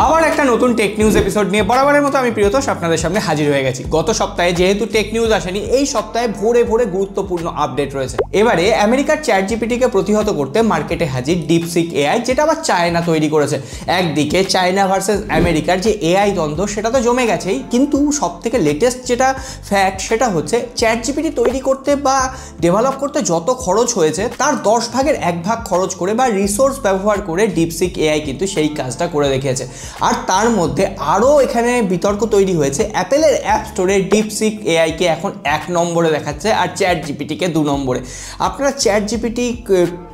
আবার একটা নতুন টেক নিউজ এপিসোড নিয়ে বরাবরের মতো আমি প্রিয়তোষ আপনাদের সামনে হাজির হয়ে গেছি। গত সপ্তাহে যেহেতু টেক নিউজ আসেনি, এই সপ্তাহে ভোরে ভোরে গুরুত্বপূর্ণ আপডেট রয়েছে। এবারে আমেরিকার চ্যাটজিপিটিকে প্রতিহত করতে মার্কেটে হাজির ডিপসিক এআই, যেটা আবার চায়না তৈরি করেছে। একদিকে চায়না ভার্সেস আমেরিকার যে এআই দ্বন্দ্ব সেটা তো জমে গেছেই, কিন্তু সব থেকে লেটেস্ট যেটা ফ্যাক্ট সেটা হচ্ছে চ্যাটজিপিটি তৈরি করতে বা ডেভেলপ করতে যত খরচ হয়েছে তার 10 ভাগের 1 ভাগ খরচ করে বা রিসোর্স ব্যবহার করে ডিপসিক এআই কিন্তু সেই কাজটা করে দেখিয়েছে। আর তার মধ্যে আরও এখানে বিতর্ক তৈরি হয়েছে। অ্যাপেলের অ্যাপ স্টোরে ডিপসিক এআইকে এখন 1 নম্বরে দেখাচ্ছে আর চ্যাট জিপিটিকে 2 নম্বরে। আপনারা চ্যাট জিপিটি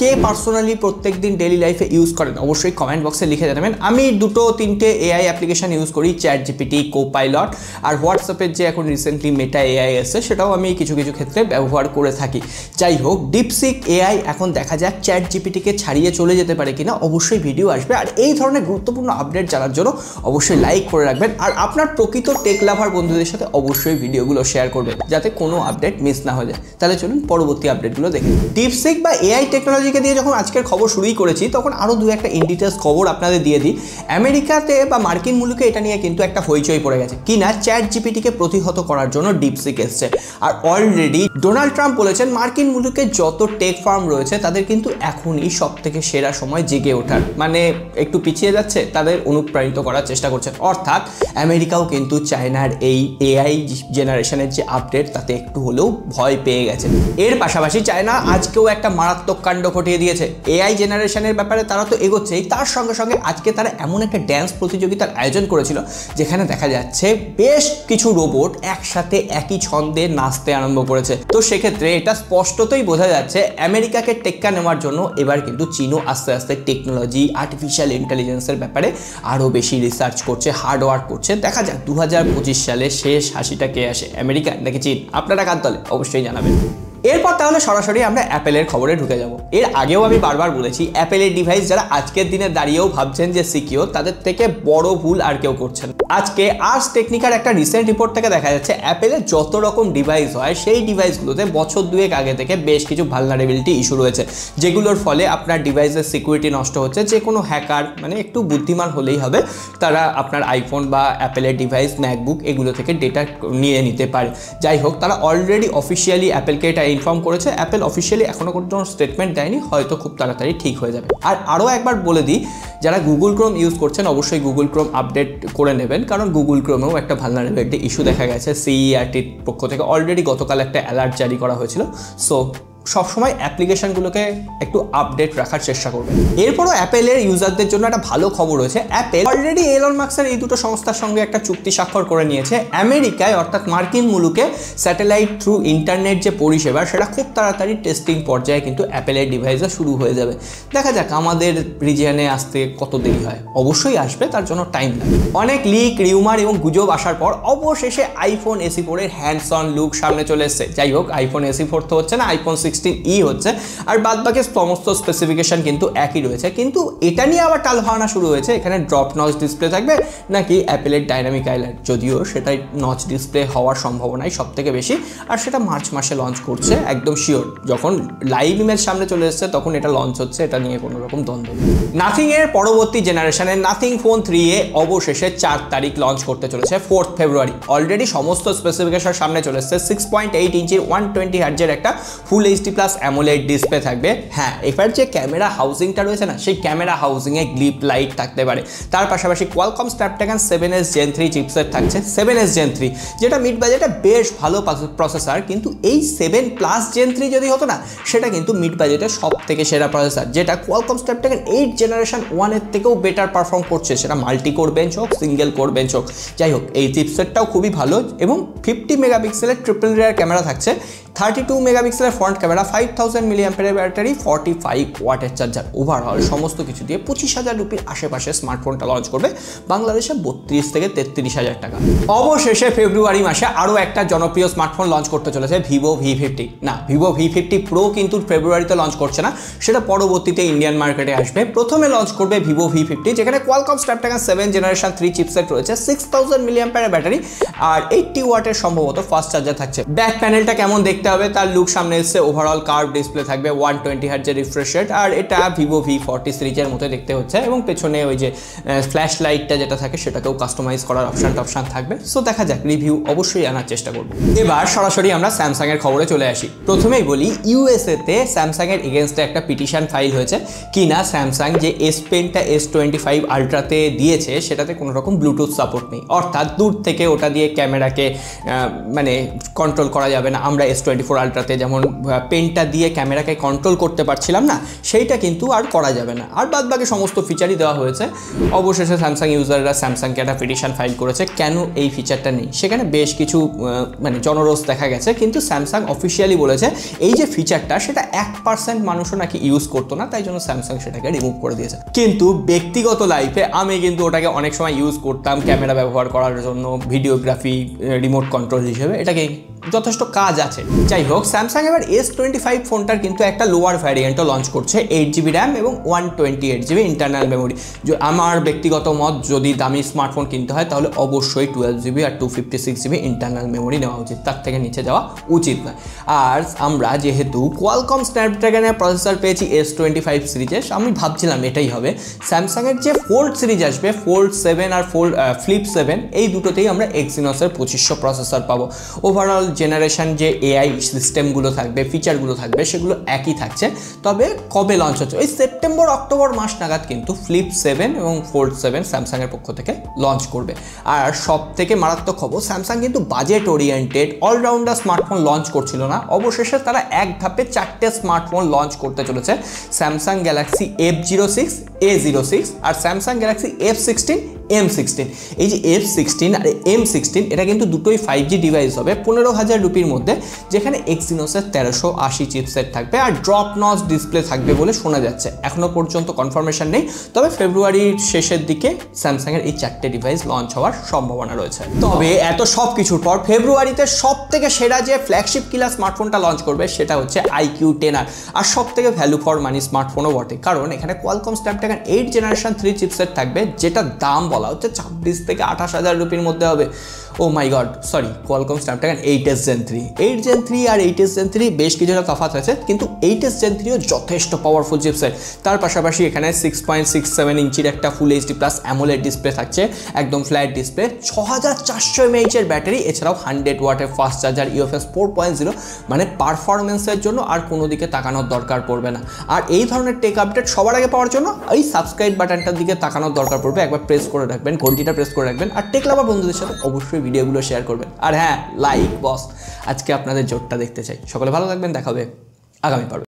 কে পার্সোনালি প্রত্যেক দিন ডেইলি লাইফে ইউজ করেন অবশ্যই কমেন্ট বক্সে লিখে জানাবেন। আমি 2-3টে এআই অ্যাপ্লিকেশন ইউজ করি, চ্যাট জিপিটি, কোপাইলট আর হোয়াটসঅ্যাপের যে এখন রিসেন্টলি মেটা এআই এসেছে সেটাও আমি কিছু কিছু ক্ষেত্রে ব্যবহার করে থাকি। যাই হোক, ডিপসিক এআই এখন দেখা যাক চ্যাট জিপিটিকে ছাড়িয়ে চলে যেতে পারে কিনা, অবশ্যই ভিডিও আসবে। আর এই ধরনের গুরুত্বপূর্ণ আপডেট জানার জন্য অবশ্যই লাইক করে রাখবেন আর আপনার প্রকৃত টেক লাভার বন্ধুদের সাথে অবশ্যই ভিডিওগুলো শেয়ার করবেন যাতে কোনো আপডেট মিস না হয়ে যায়। তাহলে চলুন পরবর্তী আপডেটগুলো দেখে। ডিপসিক বা এআই টেকনোলজিকে দিয়ে যখন আজকের খবর শুরুই করেছি তখন আরও 2-1টা ইন ডিটেলস খবর আপনাদের দিয়ে দিই। আমেরিকাতে বা মার্কিন মুলুকে এটা নিয়ে কিন্তু একটা হইচই পড়ে গেছে কিনা চ্যাট জিপিটিকে প্রতিহত করার জন্য ডিপসিক এসছে। আর অলরেডি ডোনাল্ড ট্রাম্প বলেছেন মার্কিন মুলুকে যত টেক ফার্ম রয়েছে তাদের কিন্তু এখনই সব থেকে সেরা সময় জেগে ওঠার, মানে একটু পিছিয়ে যাচ্ছে তাদের অনুপ্রাণিত করার চেষ্টা করছেন। অর্থাৎ আমেরিকাও কিন্তু চায়নার এই এআই জেনারেশনের যে আপডেট তাতে একটু হলেও ভয় পেয়ে গেছে। এর পাশাপাশি চায়না আজকেও একটা মারাত্মক কাণ্ড ঘটিয়ে দিয়েছে। এআই জেনারেশনের ব্যাপারে তারা তো এগোচ্ছেই, তার সঙ্গে সঙ্গে আজকে তারা এমন একটা ড্যান্স প্রতিযোগিতার আয়োজন করেছিল যেখানে দেখা যাচ্ছে বেশ কিছু রোবট একসাথে একই ছন্দে নাচতে আরম্ভ করেছে। তো সেক্ষেত্রে এটা স্পষ্টতই বোঝা যাচ্ছে আমেরিকাকে টেক্কা নেওয়ার জন্য এবার কিন্তু চীনও আস্তে আস্তে টেকনোলজি, আর্টিফিশিয়াল ইন্টেলিজেন্সের ব্যাপারে আরও বেশি রিসার্চ করছে, হার্ড ওয়ার্ক করছে। দেখা যাক 2025 সালে শেষ হাসিটা কে আসে, আমেরিকা নাকি চীন? আপনারা কার দলে অবশ্যই জানাবেন। এরপর তাহলে সরাসরি আমরা অ্যাপেলের খবরে ঢুকে যাব। এর আগেও আমি বারবার বলেছি অ্যাপেলের ডিভাইস যারা আজকের দিনে দাঁড়িয়েও ভাবছেন যে সিকিউর, তাদের থেকে বড় ভুল আর কেউ করছেন। আজকে আর্স টেকনিকার একটা রিসেন্ট রিপোর্ট থেকে দেখা যাচ্ছে অ্যাপেলের যত রকম ডিভাইস হয় সেই ডিভাইসগুলোতে বছর 2 আগে থেকে বেশ কিছু ভালনারেবিলিটি ইস্যু রয়েছে, যেগুলোর ফলে আপনার ডিভাইসের সিকিউরিটি নষ্ট হচ্ছে। যে কোনো হ্যাকার, মানে একটু বুদ্ধিমান হলেই হবে, তারা আপনার আইফোন বা অ্যাপেলের ডিভাইস, ম্যাকবুক এগুলো থেকে ডেটা নিয়ে নিতে পারে। যাই হোক, তারা অলরেডি অফিসিয়ালি অ্যাপেলকে এটা ইনফর্ম করেছে। অ্যাপেল অফিসিয়ালি এখনো কোনো স্টেটমেন্ট দেয়নি, হয়তো খুব তাড়াতাড়ি ঠিক হয়ে যাবে। আর আরও একবার বলে দিই, যারা গুগল ক্রোম ইউজ করছেন অবশ্যই গুগল ক্রোম আপডেট করে নেবেন, কারণ গুগল ক্রোমেও একটা ভালনারেবিলিটি ইস্যু দেখা গেছে। সিইআরটির পক্ষ থেকে অলরেডি গতকাল একটা অ্যালার্ট জারি করা হয়েছিল। সো সবসময় অ্যাপ্লিকেশনগুলোকে একটু আপডেট রাখার চেষ্টা করবেন। এরপরও অ্যাপেলের ইউজারদের জন্য একটা ভালো খবর রয়েছে। অ্যাপেল অলরেডি এলন মাস্কের এই দুটো সংস্থার সঙ্গে একটা চুক্তি স্বাক্ষর করে নিয়েছে। আমেরিকায় অর্থাৎ মার্কিন মুলুকে স্যাটেলাইট থ্রু ইন্টারনেট যে পরিষেবা সেটা খুব তাড়াতাড়ি টেস্টিং পর্যায়ে কিন্তু অ্যাপেলের ডিভাইসে শুরু হয়ে যাবে। দেখা যাক আমাদের রিজিয়নে আসতে কত দেরি হয়, অবশ্যই আসবে, তার জন্য টাইম লাগবে। অনেক লিক, রিউমার এবং গুজব আসার পর অবশেষে আইফোন SE4 এর হ্যান্ডস অন লুক সামনে চলে এসেছে। যাই হোক, আইফোন SE4 তো হচ্ছে না, আইফোন 16e হচ্ছে। আর বাদ বাকি সমস্ত স্পেসিফিকেশন কিন্তু একই রয়েছে, কিন্তু এটা নিয়ে আবার টালভানা শুরু হয়েছে এখানে ড্রপ নচ ডিসপ্লে থাকবে নাকি অ্যাপেলের ডাইনামিক আইল্যান্ড। যদিও সেটাই নচ ডিসপ্লে হওয়ার সম্ভাবনাই সব থেকে বেশি, আর সেটা মার্চ মাসে লঞ্চ করছে একদম শিওর। যখন লাইভ ইমেজ সামনে চলে এসেছে তখন এটা লঞ্চ হচ্ছে, এটা নিয়ে কোনো রকম দ্বন্দ্ব নেই। নাথিং এর পরবর্তী জেনারেশনের নাথিং ফোন 3a অবশেষে 4 তারিখ লঞ্চ করতে চলেছে 4 ফেব্রুয়ারি। অলরেডি সমস্ত স্পেসিফিকেশন সামনে চলে এসেছে। 6.8 ইঞ্চির 120 হার্জের একটা ফুল HD+ অ্যামোলেড ডিসপ্লে থাকবে। হ্যাঁ, এবার যে ক্যামেরা হাউজিংটা রয়েছে না, সেই ক্যামেরা হাউজিংয়ে গ্লিপ লাইট থাকতে পারে। তার পাশাপাশি Qualcomm Snapdragon 7s Gen 3 chipset থাকছে। 7s Gen 3 যেটা মিড বাজেটে বেশ ভালো প্রসেসর, কিন্তু এই 7+ Gen 3 যদি হতো না, সেটা কিন্তু মিড বাজেটে সব থেকে সেরা প্রসেসর, যেটা কোয়ালকম স্ন্যাপড্রাগন 8 জেনারেশন 1 এর থেকেও বেটার পারফর্ম করছে, সেটা মাল্টি কোর বেঞ্চ হোক, সিঙ্গেল কোর বেঞ্চ হোক। যাই হোক, এই চিপসেটটাও খুবই ভালো এবং 50 মেগাপিক্সেলের ট্রিপল রেয়ার ক্যামেরা থাকছে, 32 মেগাপিক্সেলের ফ্রন্ট ক্যামেরা, 5000 মিলিঅ্যাম্পিয়ারের ব্যাটারি, 45 ওয়াটের চার্জার। ওভারঅল সমস্ত কিছু দিয়ে 25,000 রুপির আশেপাশে স্মার্টফোনটা লঞ্চ করবে বাংলাদেশে 32 থেকে 33,000 টাকা। অবশেষে ফেব্রুয়ারি মাসে আরও একটা জনপ্রিয় স্মার্টফোন লঞ্চ করতে চলেছে ভিভো V50। না, ভিভো V50 প্রো কিন্তু ফেব্রুয়ারিতে লঞ্চ করছে না, সেটা পরবর্তীতে ইন্ডিয়ান মার্কেটে আসবে। প্রথমে লঞ্চ করবে ভিভো V50, যেখানে কোয়ালকম স্ন্যাপড্রাগন 7 জেনারেশন 3 চিপসেট রয়েছে, 6000 মিলিঅ্যাম্পিয়ারের ব্যাটারি আর 80 ওয়াটের সম্ভবত ফাস্ট চার্জার থাকছে। ব্যাক প্যানেলটা কেমন দেখতে দেখতে হবে। তার লুক সামনে এসছে, ওভারঅল কার্ভ ডিসপ্লে থাকবে, 120 হার্টজের রিফ্রেশ রেট, আর এটা ভিভো V40 সিরিজের মতো দেখতে হচ্ছে, এবং পেছনে ওই যে ফ্ল্যাশ লাইটটা যেটা থাকে সেটাকেও কাস্টমাইজ করার অপশন থাকবে। সো দেখা যাক, রিভিউ অবশ্যই আনার চেষ্টা করব। এবার সরাসরি আমরা স্যামসাং এর খবরে চলে আসি। প্রথমেই বলি, ইউএসএ তে স্যামসাং এর এগেনস্টে একটা পিটিশন ফাইল হয়েছে কিনা স্যামসাং যে S Penটা S25 আলট্রাতে দিয়েছে সেটাতে কোনো রকম ব্লুটুথ সাপোর্ট নেই, অর্থাৎ দূর থেকে ওটা দিয়ে ক্যামেরাকে মানে কন্ট্রোল করা যাবে না। আমরা S24 আলট্রাতে যেমন পেনটা দিয়ে ক্যামেরাকে কন্ট্রোল করতে পারছিলাম না, সেইটা কিন্তু আর করা যাবে না। আর বাদ বাকি সমস্ত ফিচারই দেওয়া হয়েছে। অবশেষে স্যামসাং ইউজাররা স্যামসাংকে একটা পিটিশন ফাইল করেছে কেন এই ফিচারটা নেই। সেখানে বেশ কিছু মানে জনরোষ দেখা গেছে, কিন্তু স্যামসাং অফিসিয়ালি বলেছে এই যে ফিচারটা সেটা 1% মানুষও নাকি ইউজ করতো না, তাই জন্য স্যামসাং সেটাকে রিমুভ করে দিয়েছে। কিন্তু ব্যক্তিগত লাইফে আমি কিন্তু ওটাকে অনেক সময় ইউজ করতাম ক্যামেরা ব্যবহার করার জন্য, ভিডিওগ্রাফি, রিমোট কন্ট্রোল হিসেবে, এটাকে যথেষ্ট কাজ আছে। যাই হোক, স্যামসাং এবার S25 ফোনটার কিন্তু একটা লোয়ার ভ্যারিয়েন্টও লঞ্চ করছে, 8GB র্যাম এবং 128GB ইন্টারনাল মেমোরি। আমার ব্যক্তিগত মত, যদি দামি স্মার্টফোন কিনতে হয় তাহলে অবশ্যই 12GB আর 256GB ইন্টারনাল মেমোরি নেওয়া উচিত, তার থেকে নিচে যাওয়া উচিত নয়। আর আমরা যেহেতু কোয়ালকম স্ন্যাপড্রাগনের প্রসেসর পেয়েছি S25 সিরিজে, আমি ভাবছিলাম এটাই হবে। স্যামসাংয়ের যে ফোল্ড সিরিজ আসবে, ফোল্ড 7 আর ফ্লিপ 7, এই দুটোতেই আমরা এক্সিনোসের 2500 প্রসেসর পাবো। ওভারঅল জেনারেশন যে এআই সিস্টেমগুলো থাকবে, ফিচারগুলো থাকবে, সেগুলো একই থাকছে। তবে কবে লঞ্চ হচ্ছে, ওই সেপ্টেম্বর অক্টোবর মাস নাগাদ কিন্তু ফ্লিপ 7 এবং ফোল্ড 7 স্যামসাংয়ের পক্ষ থেকে লঞ্চ করবে। আর সব থেকে মারাত্মক খবর, স্যামসাং কিন্তু budget oriented allrounder smartphone launch করছিল না, অবশেষে তারা এক ধাপে 4টে স্মার্টফোন লঞ্চ করতে চলেছে। স্যামসাং গ্যালাক্সি F06, A06 আর স্যামসাং গ্যালাক্সি F16, M16। এই যে F16 আর M16 এটা কিন্তু দুটোই 5G ডিভাইস হবে 15,000 রুপির মধ্যে, যেখানে এক্সিনোসের 1380 চিপসেট থাকবে আর ড্রপ নচ ডিসপ্লে থাকবে বলে শোনা যাচ্ছে। এখনো পর্যন্ত কনফার্মেশন নেই, তবে ফেব্রুয়ারির শেষের দিকে স্যামসাংয়ের এই 4টে ডিভাইস লঞ্চ হওয়ার সম্ভাবনা রয়েছে। তবে এত সব কিছুর পর ফেব্রুয়ারিতে সব থেকে সেরা যে ফ্ল্যাগশিপ কিলার স্মার্টফোনটা লঞ্চ করবে সেটা হচ্ছে IQ 10R, আর সব থেকে ভ্যালু ফর মানি স্মার্টফোনও বটে, কারণ এখানে কোয়ালকম স্ন্যাপড্রাগন 8 জেনারেশন 3 চিপসেট থাকবে, যেটা দাম বলা হচ্ছে 26 থেকে 28,000 রুপির মধ্যে হবে। Oh my God, sorry, Qualcomm Snapdragon 8s Gen 3, 8 Gen 3 আর 8s Gen 3 বেশ কিছুটা তফাৎ হয়েছে, কিন্তু 8s Gen 3ও যথেষ্ট পাওয়ারফুল চিপসেট। তার পাশাপাশি এখানে 6.67 ইঞ্চির একটা ফুল HD+ অ্যামোলেড ডিসপ্লে থাকছে, একদম ফ্ল্যাট ডিসপ্লে, 6400 mAh এর ব্যাটারি, এছাড়াও 100 ওয়াটের ফাস্ট চার্জার, UFS 4.0, মানে পারফরমেন্সের জন্য আর কোনো দিকে তাকানোর দরকার পড়বে না। আর এই ধরনের টেক আপডেট সবার আগে পাওয়ার জন্য এই সাবস্ক্রাইব বাটনটার দিকে তাকানোর দরকার পড়বে, একবার প্রেস করে রাখবেন, ঘন্টিটা প্রেস করে রাখবেন, আর টেক লাভার বন্ধুদের সাথে অবশ্যই ভিডিওগুলো শেয়ার করবেন। আর হ্যাঁ, লাইক বস, আজকে আপনাদের জোরটা দেখতে চাই। সকলে ভালো থাকবেন, দেখা হবে আগামী পর্বে।